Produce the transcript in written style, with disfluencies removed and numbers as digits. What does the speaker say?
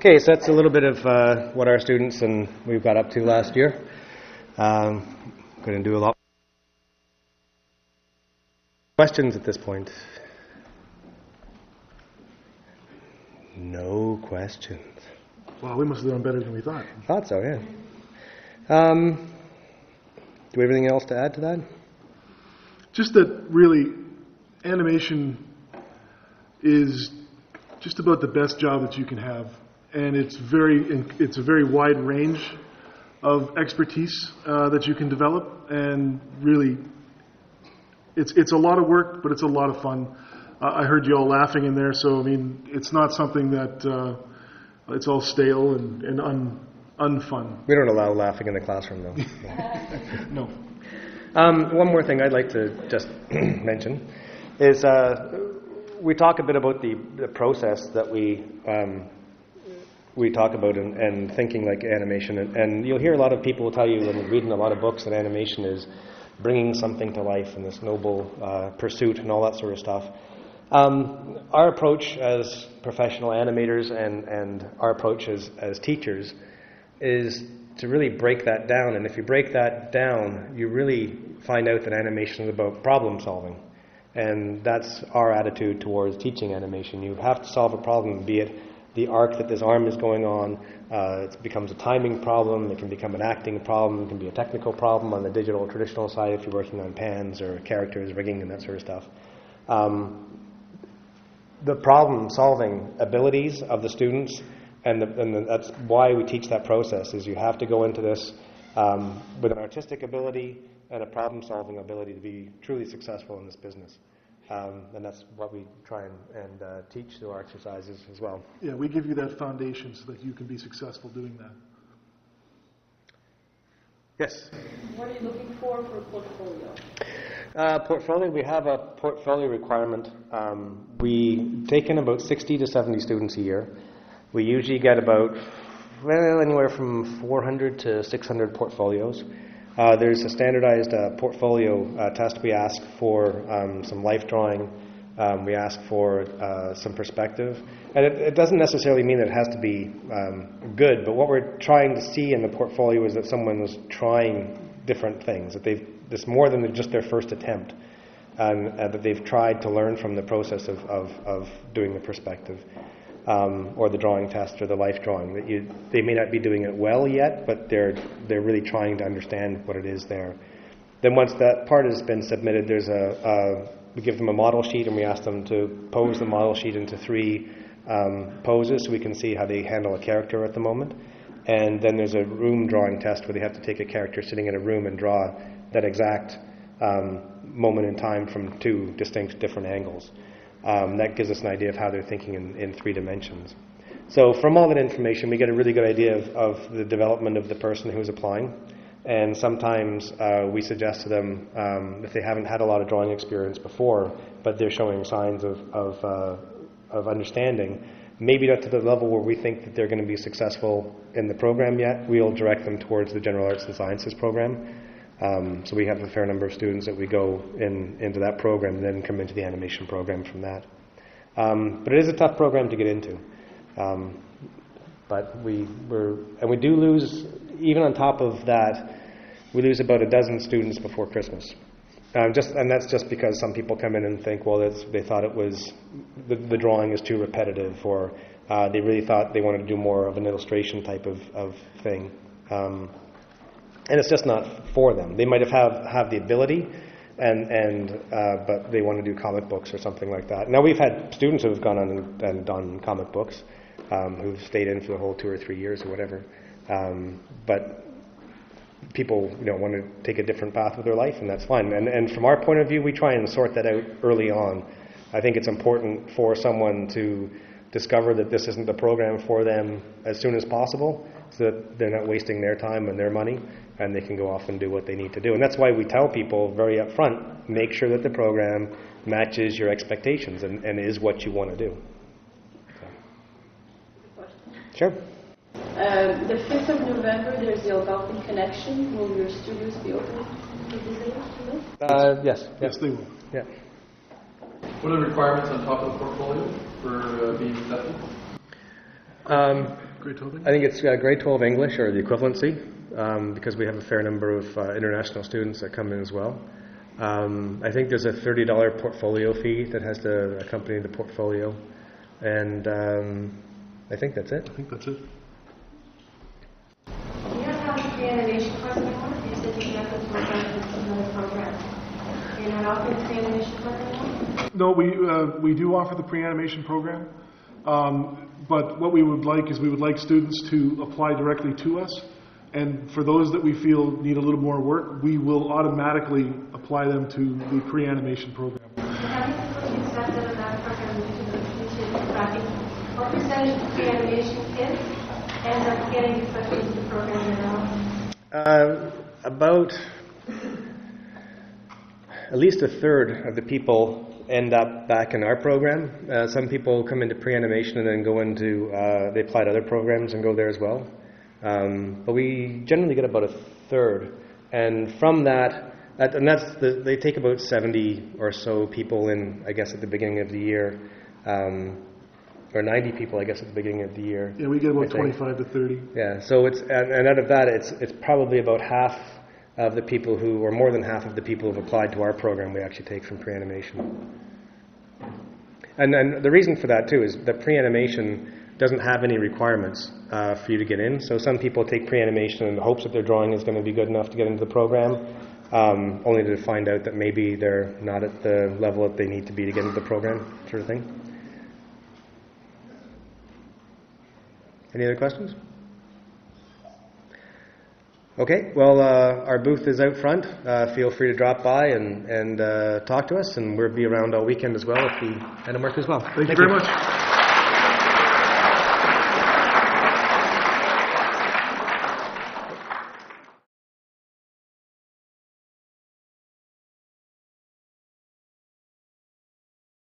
Okay, so that's a little bit of what our students and we've got up to last year. Going to do a lot. Questions at this point? No questions. Wow, we must have done better than we thought. Thought so, yeah. Do we have anything else to add to that? Just that really, animation is just about the best job that you can have, and it's a very wide range of expertise that you can develop, and really, it's a lot of work, but it's a lot of fun. I heard you all laughing in there, so I mean, it's not something that it's all stale and unfun. We don't allow laughing in the classroom, though. No. One more thing I'd like to just mention is we talk a bit about the process that we talk about and thinking like animation. And you'll hear a lot of people tell you when reading a lot of books that animation is bringing something to life and this noble pursuit and all that sort of stuff. Our approach as professional animators and our approach as teachers is to really break that down. And if you break that down, you really find out that animation is about problem solving. And that's our attitude towards teaching animation. You have to solve a problem, be it the arc that this arm is going on. It becomes a timing problem. It can become an acting problem. It can be a technical problem on the digital traditional side if you're working on pans or characters, rigging, and that sort of stuff. The problem-solving abilities of the students, and that's why we teach that process, is you have to go into this with an artistic ability and a problem-solving ability to be truly successful in this business. And that's what we try and teach through our exercises as well. Yeah, we give you that foundation so that you can be successful doing that. Yes? What are you looking for a portfolio? Portfolio, we have a portfolio requirement. We take in about 60 to 70 students a year. We usually get about anywhere from 400 to 600 portfolios. There's a standardized portfolio test. We ask for some life drawing. We ask for some perspective. And it doesn't necessarily mean that it has to be good, but what we're trying to see in the portfolio is that someone was trying different things, that it's more than just their first attempt, and that they've tried to learn from the process of doing the perspective. Or the drawing test or the life drawing. They may not be doing it well yet, but they're really trying to understand what it is there. Then once that part has been submitted, we give them a model sheet and we ask them to pose the model sheet into 3 poses so we can see how they handle a character at the moment. And then there's a room drawing test where they have to take a character sitting in a room and draw that exact moment in time from 2 distinct different angles. That gives us an idea of how they're thinking in 3 dimensions. So from all that information, we get a really good idea of the development of the person who's applying. And sometimes we suggest to them, if they haven't had a lot of drawing experience before, but they're showing signs of understanding, maybe not to the level where we think that they're going to be successful in the program yet, we'll direct them towards the General Arts and Sciences program. So we have a fair number of students that we go into that program and then come into the animation program from that. But it is a tough program to get into. But we do lose, even on top of that, we lose about a dozen students before Christmas. And that's just because some people come in and think, well, they thought it was, the drawing is too repetitive, or they really thought they wanted to do more of an illustration type of thing. And it's just not for them. They might have the ability, but they want to do comic books or something like that. Now we've had students who have gone on and done comic books, who've stayed in for the whole 2 or 3 years or whatever. But people want to take a different path with their life, and that's fine. And from our point of view, we try and sort that out early on. I think it's important for someone to discover that this isn't the program for them as soon as possible, so that they're not wasting their time and their money, and they can go off and do what they need to do. And that's why we tell people very up front, make sure that the program matches your expectations and is what you want to do. So. Sure. The 5th of November, there's the Algonquin Connection. Will your studios be open for visitors? Yes. Yes, they will. Yeah. What are the requirements on top of the portfolio for being accepted? Grade 12 English? I think it's grade 12 English or the equivalency, because we have a fair number of international students that come in as well. I think there's a $30 portfolio fee that has to accompany the portfolio, and I think that's it. I think that's it. Do you have a pre-animation course anymore? You said you have to work on another program. You're not offering a pre-animation course anymore? No, we do offer the pre-animation program, but what we would like is we would like students to apply directly to us, and for those that we feel need a little more work, we will automatically apply them to the pre-animation program. How many people do you accept out of that program into tracking? What percentage of pre-animation kids end up getting accepted into the program now? About at least a third of the people end up back in our program. Some people come into pre-animation and then go into, they apply to other programs and go there as well. But we generally get about a third. And from that, they take about 70 or so people in, I guess, at the beginning of the year. Or 90 people, I guess, at the beginning of the year. Yeah, we get about 25 to 30. Yeah, so and out of that, it's probably about half of the people or more than half of the people who have applied to our program we actually take from pre-animation. And the reason for that, too, is that pre-animation doesn't have any requirements for you to get in. So some people take pre-animation in the hopes that their drawing is going to be good enough to get into the program, only to find out that maybe they're not at the level that they need to be to get into the program, sort of thing. Any other questions? Okay, well, our booth is out front. Feel free to drop by and talk to us, and we'll be around all weekend as well at the end of March as well. Thank you very much.